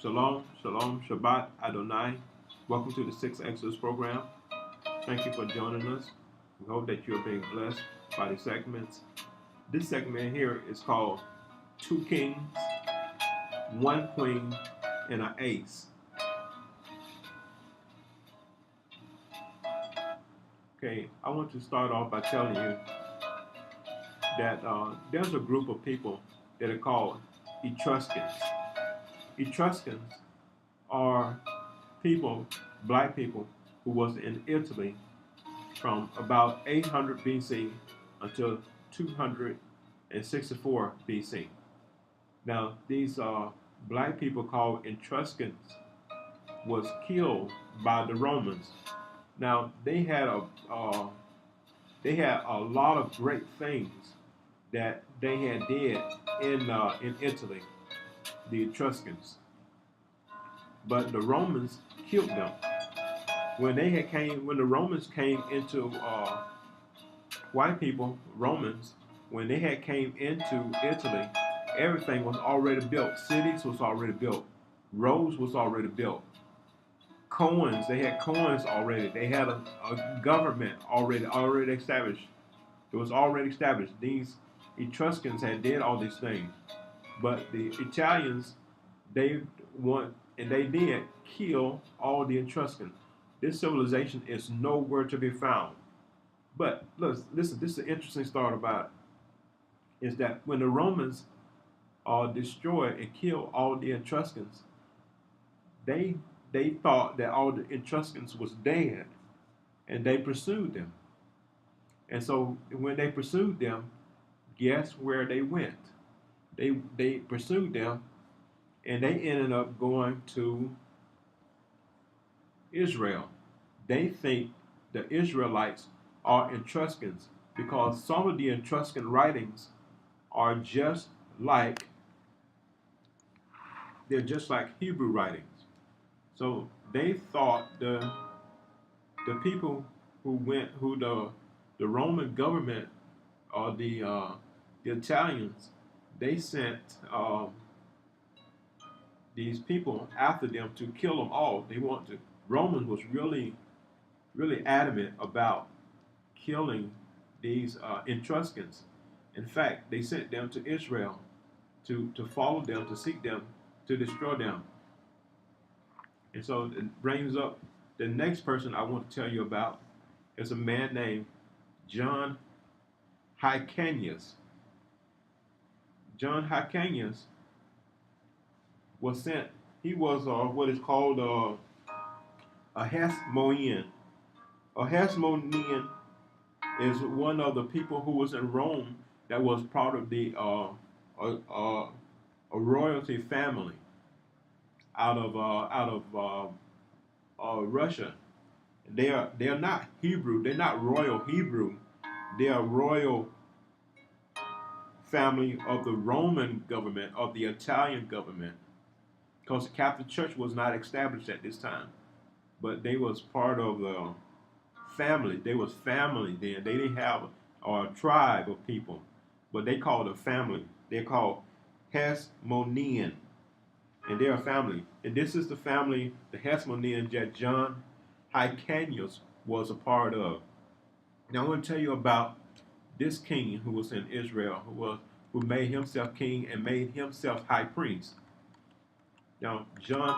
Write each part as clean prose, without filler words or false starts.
Shalom, Shalom, Shabbat, Adonai. Welcome to the Six Exodus program. Thank you for joining us. We hope that you're being blessed by the segments. This segment here is called Two Kings, One Queen, and an Ace. Okay, I want to start off by telling you that there's a group of people that are called Etruscans. Etruscans are people, black people, who was in Italy from about 800 BC until 264 BC. Now, these black people called Etruscans was killed by the Romans. Now, they had a lot of great things that they had did in Italy, the Etruscans, but the Romans killed them. When the Romans came into white people, Romans, when they had came into Italy, everything was already built. Cities was already built. Roads was already built. Coins, they had coins already. They had a government already established. It was already established. These Etruscans had did all these things, but the Italians, they did kill all the Etruscans. This civilization is nowhere to be found. But listen, this is an interesting story about it, is that when the Romans destroyed and killed all the Etruscans, they thought that all the Etruscans was dead, and they pursued them. And so when they pursued them, guess where they went? They pursued them, and they ended up going to Israel. They think the Israelites are Etruscans because some of the Etruscan writings are they're just like Hebrew writings. So they thought the people the Roman government or the Italians, they sent these people after them to kill them all. Romans was really adamant about killing these Etruscans. In fact, they sent them to Israel to follow them, to seek them, to destroy them. And so it brings up the next person I want to tell you about is a man named John Hyrcanus. John Hyrcanus was sent. He was what is called a Hasmonean. A Hasmonean is one of the people who was in Rome that was part of a royalty family out of Russia. They're not Hebrew. They're not royal Hebrew. They are royal family of the Roman government, of the Italian government, because the Catholic Church was not established at this time. But they was part of the family. They was family then. They didn't have a tribe of people, but they called a family. They're called Hasmonean, and they're a family. And this is the family, the Hasmonean, that John Hyrcanus was a part of. Now I want to tell you about this king who was in Israel, who made himself king and made himself high priest. Now John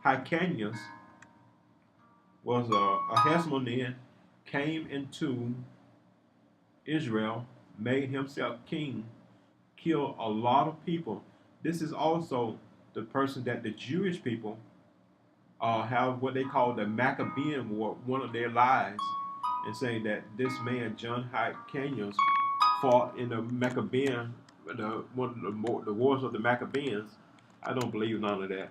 Hyrcanus was a Hasmonean, came into Israel, made himself king, killed a lot of people. This is also the person that the Jewish people have what they call the Maccabean War, one of their lies, and saying that this man John Hyrcanus fought in the Maccabean, one of the wars of the Maccabeans. I don't believe none of that.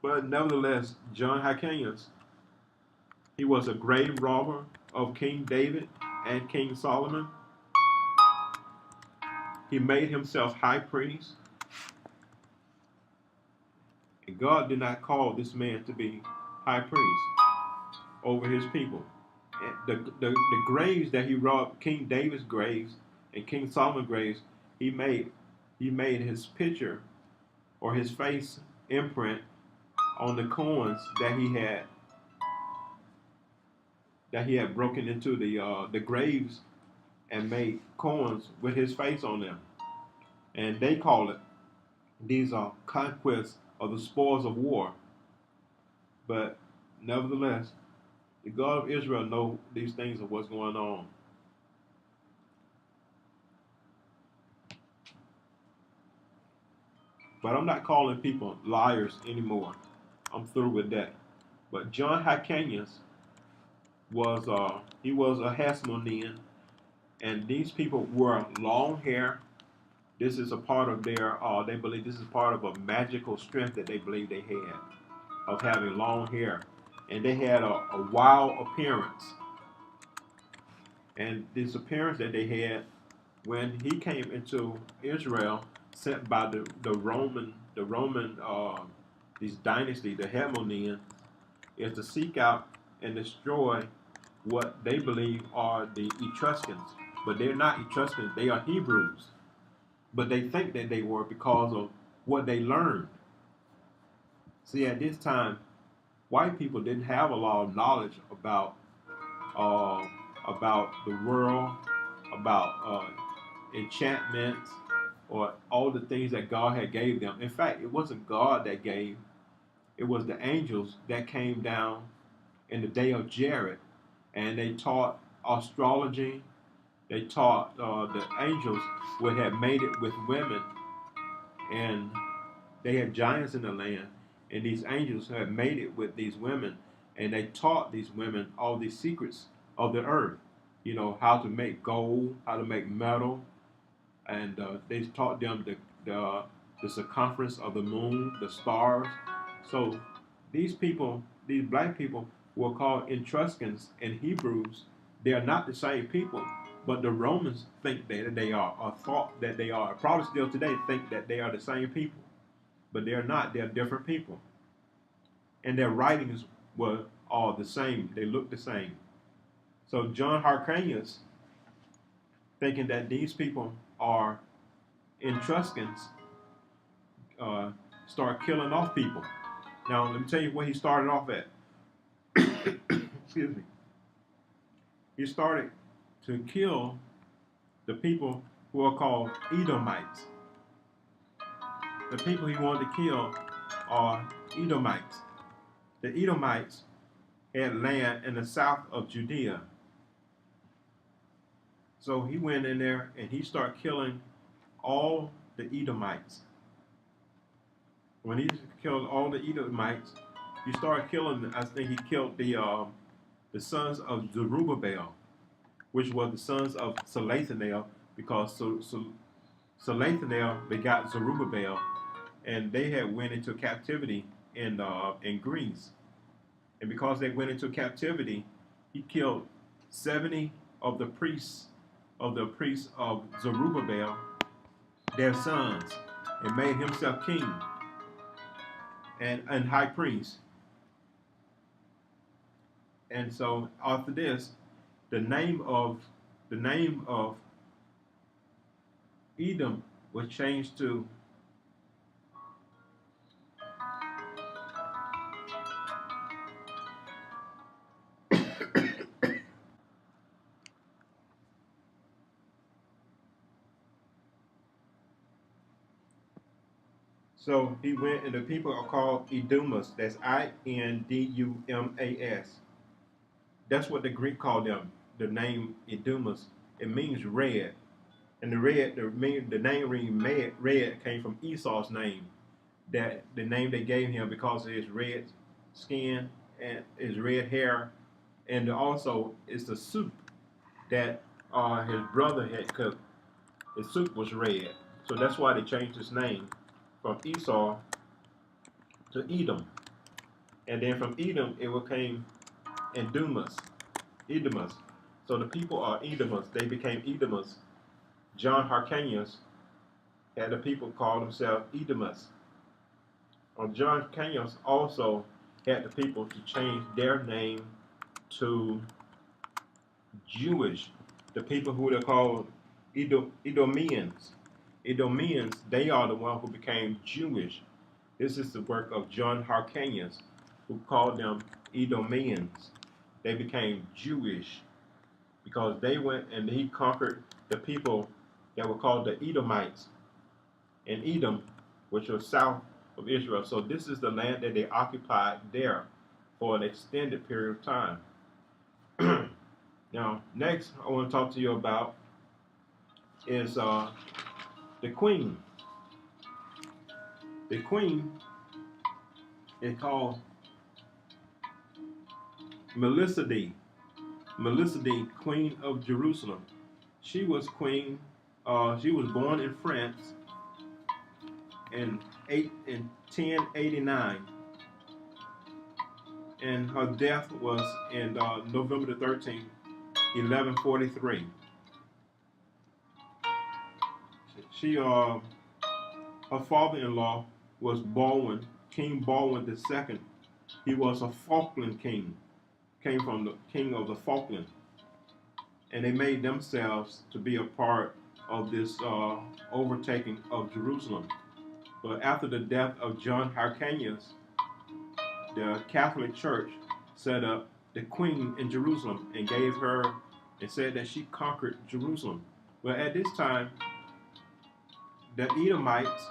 But nevertheless, John Hyrcanus, he was a grave robber of King David and King Solomon. He made himself high priest. And God did not call this man to be high priest over his people. And the graves that he robbed, King David's graves and King Solomon's graves, he made his picture or his face imprint on the coins that he had broken into the graves and made coins with his face on them. And they call it, these are conquests of the spoils of war. But nevertheless, the God of Israel know these things of what's going on. But I'm not calling people liars anymore. I'm through with that. But John Hyrcanus he was a Hasmonean, and these people wore long hair. This is a part of their they believe this is part of a magical strength that they believe they had of having long hair, and they had a wild appearance. And this appearance that they had when he came into Israel, sent by the Roman these dynasty, the Hasmonean, is to seek out and destroy what they believe are the Etruscans. But they're not Etruscans, they are Hebrews. But they think that they were because of what they learned. See, at this time, white people didn't have a lot of knowledge uh, about the world, about enchantments, or all the things that God had gave them. In fact, it wasn't God that gave; it was the angels that came down in the day of Jared, and they taught astrology. They taught the angels would have made it with women, and they had giants in the land, and these angels had made it with these women, and they taught these women all these secrets of the earth. You know, how to make gold, how to make metal, and they taught them the circumference of the moon, the stars. So these people, these black people, were called Etruscans and Hebrews. They are not the same people, but the Romans think that they are, or thought that they are. Probably still today think that they are the same people, but they're not. They're different people, and their writings were all the same. They look the same. So John Hyrcanus, thinking that these people are Etruscans, uh, start killing off people. Now, let me tell you where he started off at. Excuse me. He started to kill the people who are called Edomites. The people he wanted to kill are Edomites. The Edomites had land in the south of Judea. So he went in there and he started killing all the Edomites. When he killed all the Edomites, he started killing. I think he killed the sons of Zerubbabel, which were the sons of Salathanel, because Salathanel begot Zerubbabel, and they had went into captivity in Greece. And because they went into captivity, he killed 70 of the priests of Zerubbabel, their sons, and made himself king and high priest. And so after this, the name of Edom was changed to so he went, and the people are called Edomas. That's Indumas. That's what the Greek called them. The name Edomas. It means red, and the name red came from Esau's name. That the name they gave him because of his red skin and his red hair, and also it's the soup that his brother had cooked. The soup was red, so that's why they changed his name from Esau to Edom, and then from Edom it became Edomus. So the people are Edomus. They became Edomus. John Hyrcanus had the people call themselves Edomus. John Hyrcanus also had the people to change their name to Jewish. The people who they called Edomians. Edomians, they are the ones who became Jewish. This is the work of John Hyrcanus, who called them Edomians. They became Jewish because they went and he conquered the people that were called the Edomites in Edom, which was south of Israel. So this is the land that they occupied there for an extended period of time. Now, next I want to talk to you about is the queen. The queen is called Melchizedek. Melchizedek, Queen of Jerusalem. She was queen. She was born in France in 1089, and her death was in November the 13th, 1143. Her father-in-law was Baldwin, King Baldwin II. He was a Falkland king, came from the king of the Falkland, and they made themselves to be a part of this overtaking of Jerusalem. But after the death of John Hyrcanus, the Catholic Church set up the queen in Jerusalem and gave her and said that she conquered Jerusalem. But at this time, the Edomites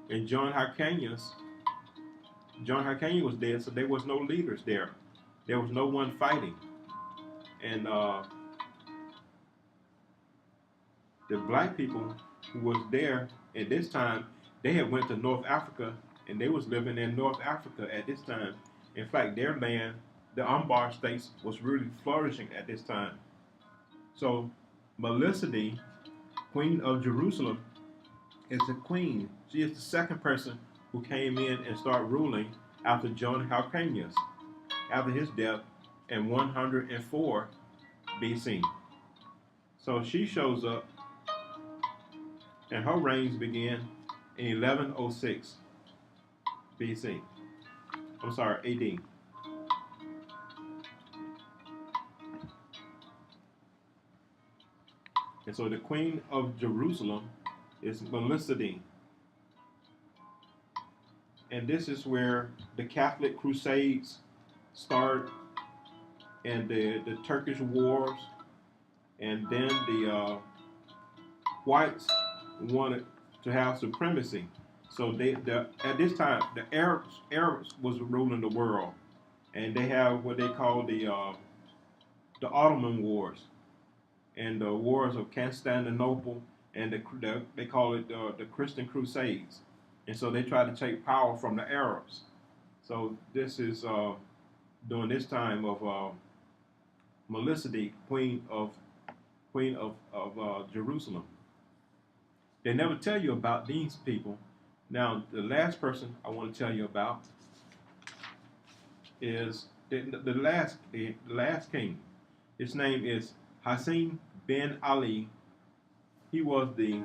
and John Hyrcanus was dead, so there was no leaders there. There was no one fighting. And the black people who was there at this time, they had went to North Africa, and they was living in North Africa at this time. In fact, their land, the Umbar states, was really flourishing at this time. So Melchizedek, Queen of Jerusalem, is the queen. She is the second person who came in and started ruling after John Hyrcanus, after his death in 104 BC. So she shows up, and her reigns began in 1106 BC. I'm sorry, AD. And so the Queen of Jerusalem is Melchizedek. And this is where the Catholic Crusades start, and the Turkish Wars, and then the whites wanted to have supremacy. So at this time, the Arabs was ruling the world, and they have what they call the Ottoman Wars, and the Wars of Constantinople, and they call it the Christian Crusades. And so they try to take power from the Arabs. So this is during this time of Melchizedek, Queen of Jerusalem. They never tell you about these people. Now, the last person I want to tell you about is the last king. His name is Hassan bin Ali. He was the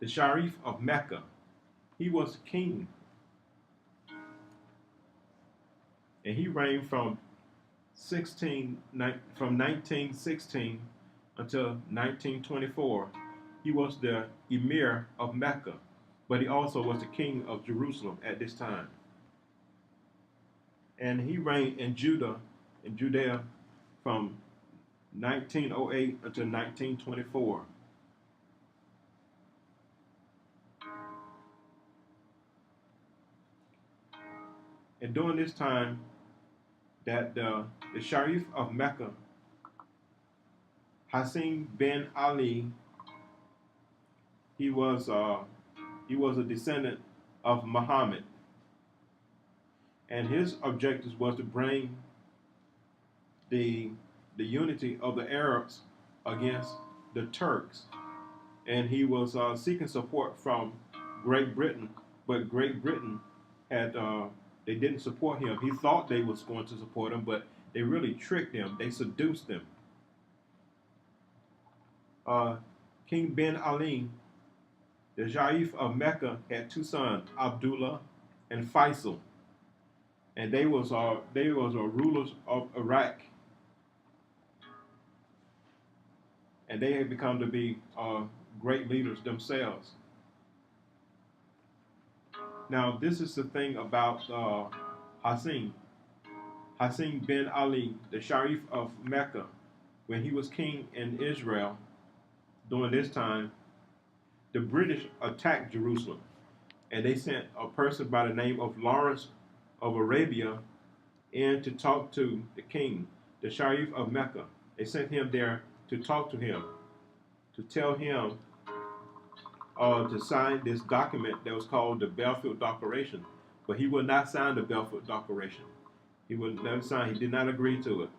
Sharif of Mecca. He was king, and he reigned from 1916 until 1924. He was the emir of Mecca, but he also was the king of Jerusalem at this time. And he reigned in Judea from 1908 until 1924. And during this time, that the Sharif of Mecca, Hassan bin Ali, he was a descendant of Muhammad, and his objectives was to bring the unity of the Arabs against the Turks, and he was seeking support from Great Britain, but Great Britain had they didn't support him. He thought they was going to support him, but they really tricked him. They seduced him. King bin Ali, the Sharif of Mecca, had two sons, Abdullah and Faisal, and they was rulers of Iraq, and they had become to be great leaders themselves. Now, this is the thing about Hassan. Hassan bin Ali, the Sharif of Mecca, when he was king in Israel during this time, the British attacked Jerusalem, and they sent a person by the name of Lawrence of Arabia in to talk to the king, the Sharif of Mecca. They sent him there to talk to him, to tell him to sign this document that was called the Balfour Declaration. But he would not sign the Balfour Declaration. He would never sign. He did not agree to it.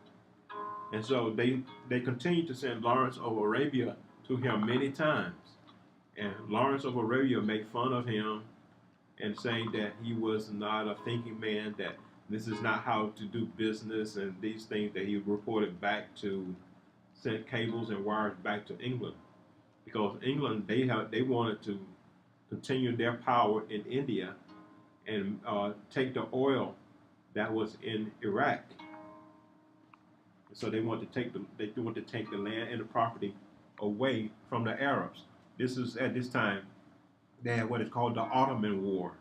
And so they continued to send Lawrence of Arabia to him many times. And Lawrence of Arabia made fun of him and saying that he was not a thinking man, that this is not how to do business, and these things that he reported back to, sent cables and wires back to England. Because England, they wanted to continue their power in India and take the oil that was in Iraq. So they wanted to take the land and the property away from the Arabs. This is at this time they had what is called the Ottoman War.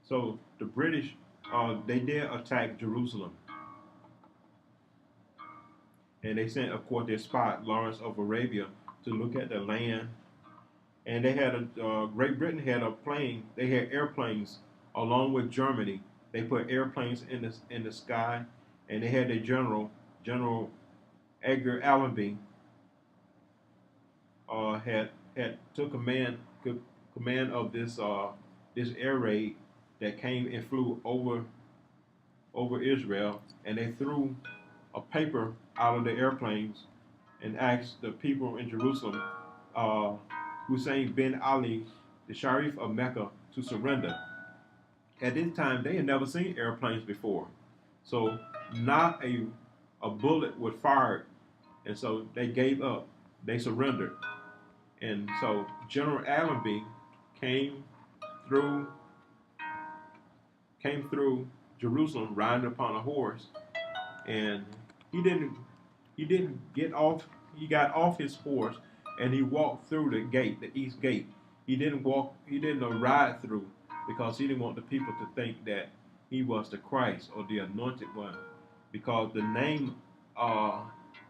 So the British they did attack Jerusalem, and they sent, of course, their spy Lawrence of Arabia to look at the land. And they had Great Britain had a plane. They had airplanes along with Germany. They put airplanes in the sky, and they had their General Edgar Allenby had took command of this air raid that came and flew over Israel, and they threw a paper out of the airplanes and asked the people in Jerusalem, Hussein bin Ali, the Sharif of Mecca, to surrender. At this time, they had never seen airplanes before, so not a bullet was fired, and so they gave up. They surrendered, and so General Allenby came through Jerusalem riding upon a horse, and he didn't get off. He got off his horse and he walked through the gate, the east gate. He didn't ride through, because he didn't want the people to think that he was the Christ or the anointed one, because the name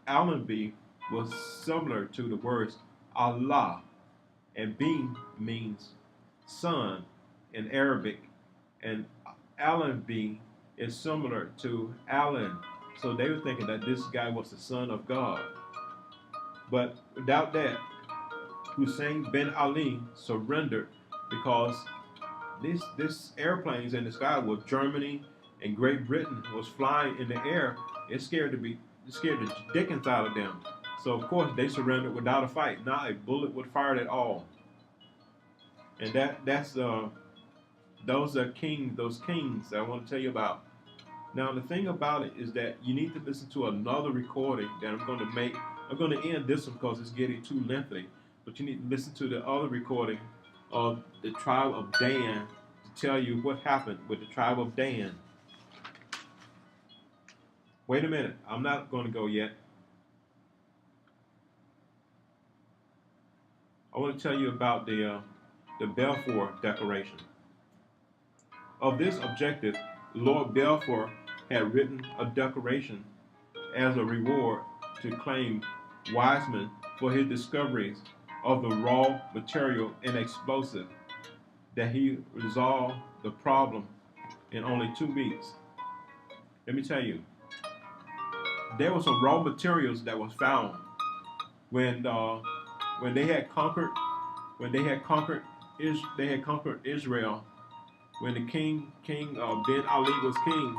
Allenby was similar to the words Allah, and B means son in Arabic, and Allenby is similar to Allen. So they were thinking that this guy was the son of God. But without that, Hussein bin Ali surrendered, because this airplanes in the sky with Germany and Great Britain was flying in the air. It scared the dickens out of them. So of course they surrendered without a fight. Not a bullet was fired at all. And that's those kings that I want to tell you about. Now the thing about it is that you need to listen to another recording that I'm going to make. I'm going to end this one because it's getting too lengthy. But you need to listen to the other recording of the tribe of Dan to tell you what happened with the tribe of Dan. Wait a minute. I'm not going to go yet. I want to tell you about the Balfour Declaration. Of this objective, Lord Balfour had written a declaration as a reward to claim Wiseman for his discoveries of the raw material and explosive, that he resolved the problem in only 2 weeks. Let me tell you, there were some raw materials that was found when they had conquered Israel. When the King bin Ali was king,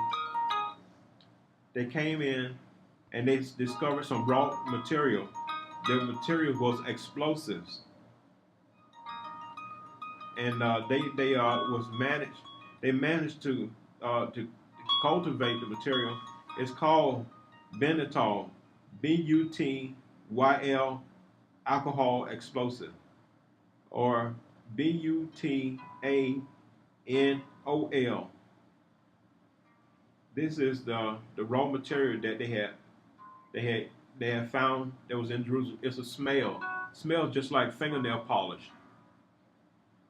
they came in and they discovered some raw material. The material was explosives, and they managed to cultivate the material. It's called Butynol, Butyl alcohol explosive, or Butanol. This is the raw material that they had found that was in Jerusalem. It's a smells just like fingernail polish.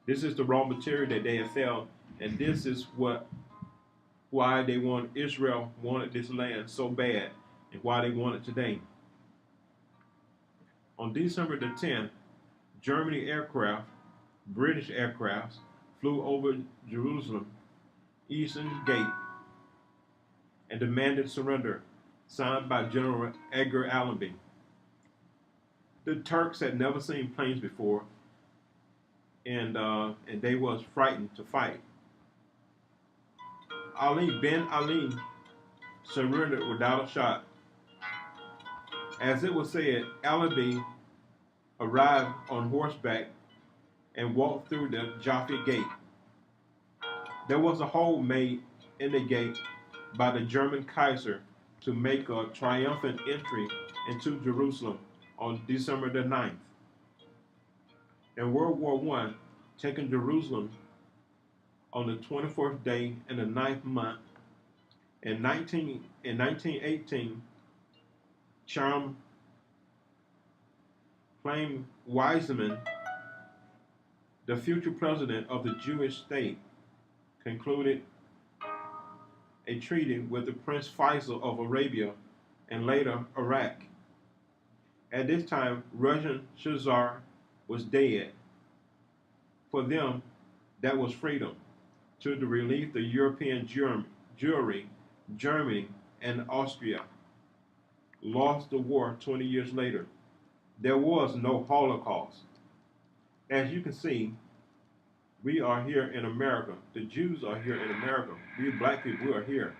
This is the raw material that they had found, and this is why they Israel wanted this land so bad, and why they want it today. On December the 10th, British aircraft, flew over Jerusalem Eastern Gate and demanded surrender, signed by General Edgar Allenby. The Turks had never seen planes before, and they was frightened to fight. Ben Ali surrendered without a shot. As it was said, Allenby arrived on horseback and walked through the Jaffa Gate. There was a hole made in the gate by the German Kaiser to make a triumphant entry into Jerusalem on December the 9th. In World War I, taking Jerusalem on the 24th day in the 9th month, in 1918, Chaim Weizmann, the future president of the Jewish state, concluded a treaty with the Prince Faisal of Arabia and later Iraq. At this time, Russian Czar was dead. For them, that was freedom. To relieve the European Jewry, Germany and Austria lost the war 20 years later. There was no Holocaust. As you can see, we are here in America. The Jews are here in America. We black people, we are here.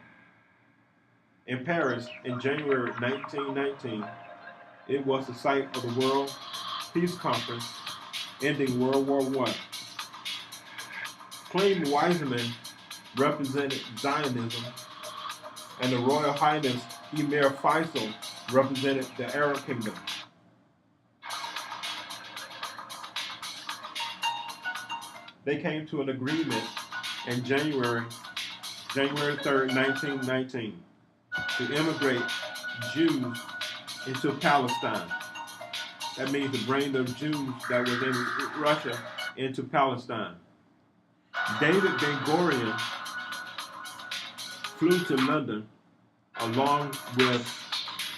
In Paris, in January 1919, it was the site of the World Peace Conference, ending World War I. Chaim Weizmann represented Zionism, and the Royal Highness Emir Faisal represented the Arab Kingdom. They came to an agreement in January 3rd, 1919, to immigrate Jews into Palestine. That means to bring the Jews that was in Russia into Palestine. David Ben-Gurion flew to London along with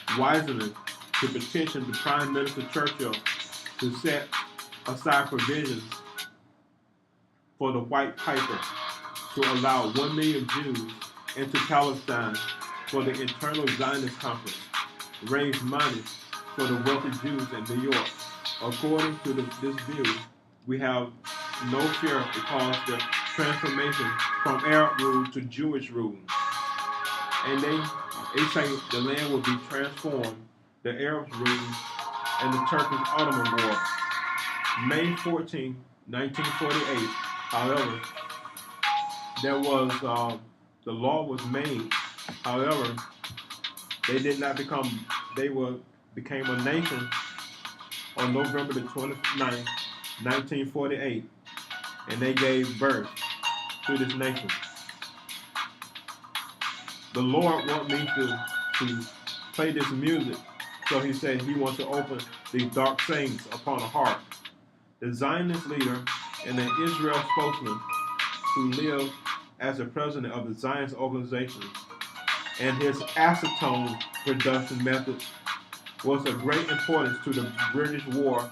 Weizmann to petition the Prime Minister Churchill to set aside provisions for the White Piper to allow 1 million Jews into Palestine for the Internal Zionist Conference, raise money for the wealthy Jews in New York. According to this view, we have no fear because the transformation from Arab rule to Jewish rule. And they say the land will be transformed, the Arabs rule, and the Turkish-Ottoman War. May 14, 1948, however, there was, the law was made. However, they did not become, became a nation on November the 29th, 1948, and they gave birth to this nation. The Lord wants me to play this music, so he said he wants to open these dark sayings upon a heart. The Zionist leader and the Israel spokesman who lived as the president of the Zionist organization, and his acetone production method was of great importance to the British war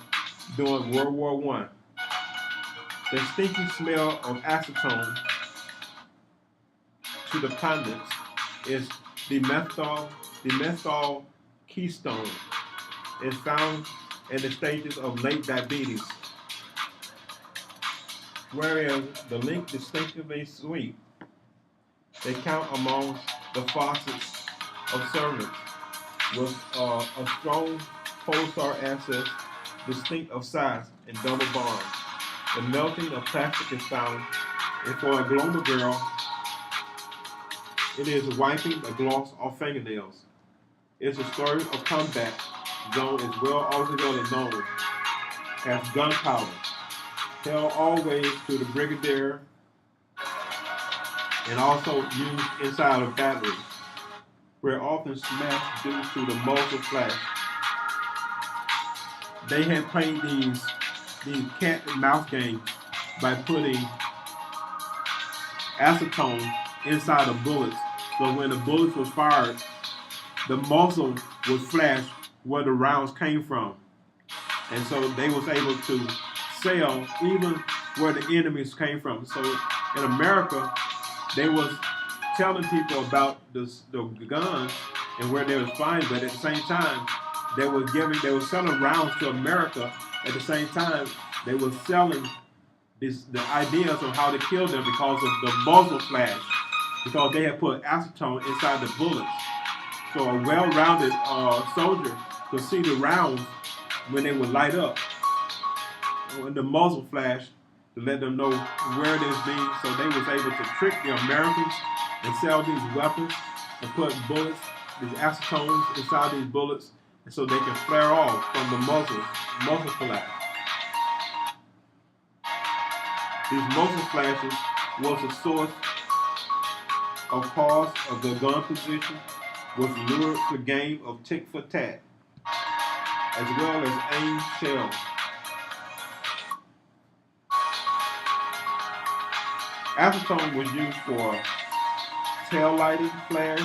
during World War I. The stinky smell of acetone to the pundits is the methyl keystone is found in the stages of late diabetes, whereas the link distinctively sweet. They count among the faucets of servants with a strong pulsar acid, distinct of size and double bond. The melting of plastic is found, and for a global girl, it is wiping the gloss off fingernails. It's a story of combat zone as well altogether known as gunpowder, held always to the brigadier and also used inside of batteries, where often smashed due to the muzzle flash. They had played these cat and mouse games by putting acetone inside the bullets. So when the bullets were fired, the muzzle would flash where the rounds came from. And so they was able to sell even where the enemies came from. So in America, they was telling people about the guns and where they was finding, but at the same time, they were selling rounds to America. At the same time, they were selling the ideas of how to kill them because of the muzzle flash, because they had put acetone inside the bullets. So a well-rounded soldier could see the rounds when they would light up, when the muzzle flash, to let them know where it is being. So they was able to trick the Americans and sell these weapons and put bullets, these acetones inside these bullets, and so they can flare off from the muzzle flash. These muzzle flashes was the source of cause of the gun position, was lured to game of tick for tat, as well as aim shells. Acetone was used for tail lighting flares,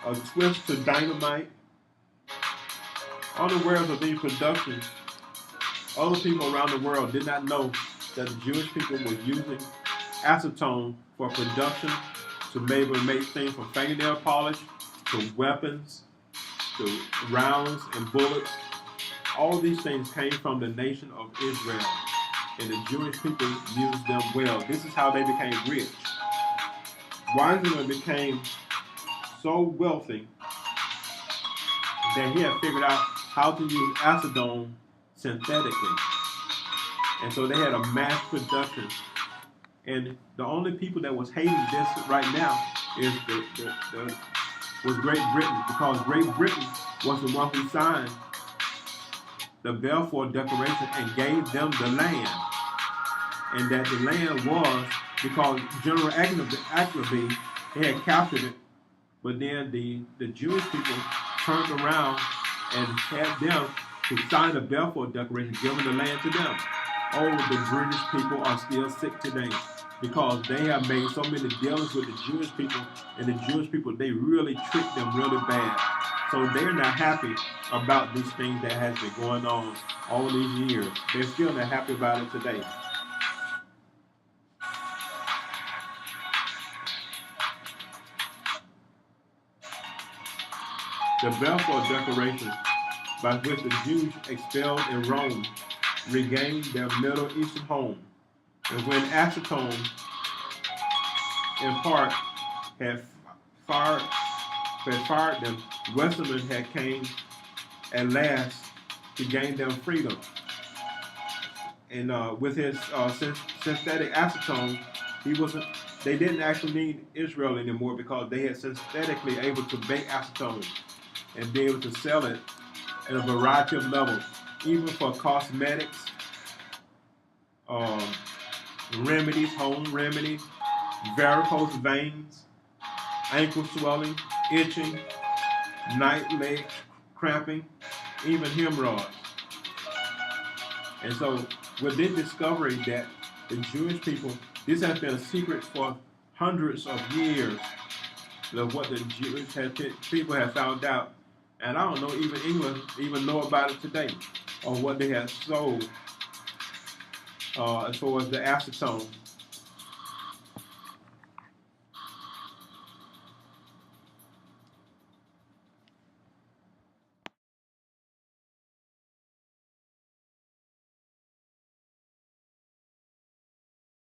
a twist to dynamite. Unaware of these productions, other people around the world did not know that the Jewish people were using acetone for production to maybe make things from fingernail polish to weapons to rounds and bullets. All these things came from the nation of Israel, and the Jewish people used them well. This is how they became rich. Weizmann became so wealthy that he had figured out how to use acetone synthetically. And so they had a mass production. And the only people that was hating this right now is was Great Britain, because Great Britain was the one who signed the Balfour Declaration and gave them the land. And that the land was because General Appleby had captured it, but then the Jewish people turned around and had them to sign the Balfour Declaration, giving the land to them. Oh, the British people are still sick today because they have made so many dealings with the Jewish people, and the Jewish people, they really tricked them really bad. So they're not happy about these things that has been going on all these years. They're still not happy about it today. The Balfour Declaration, by which the Jews expelled in Rome regained their Middle Eastern home. And when acetone, in part, had fired them, Westerman had came at last to gain them freedom. And with his synthetic acetone, they didn't actually need Israel anymore because they had synthetically able to make acetone and be able to sell it at a variety of levels, even for cosmetics, remedies, home remedies, varicose veins, ankle swelling, itching, night leg cramping, even hemorrhoids. And so with this discovery that the Jewish people, this has been a secret for hundreds of years of what the Jewish people have found out. And I don't know, even England even know about it today, or what they have sold as far as the acetone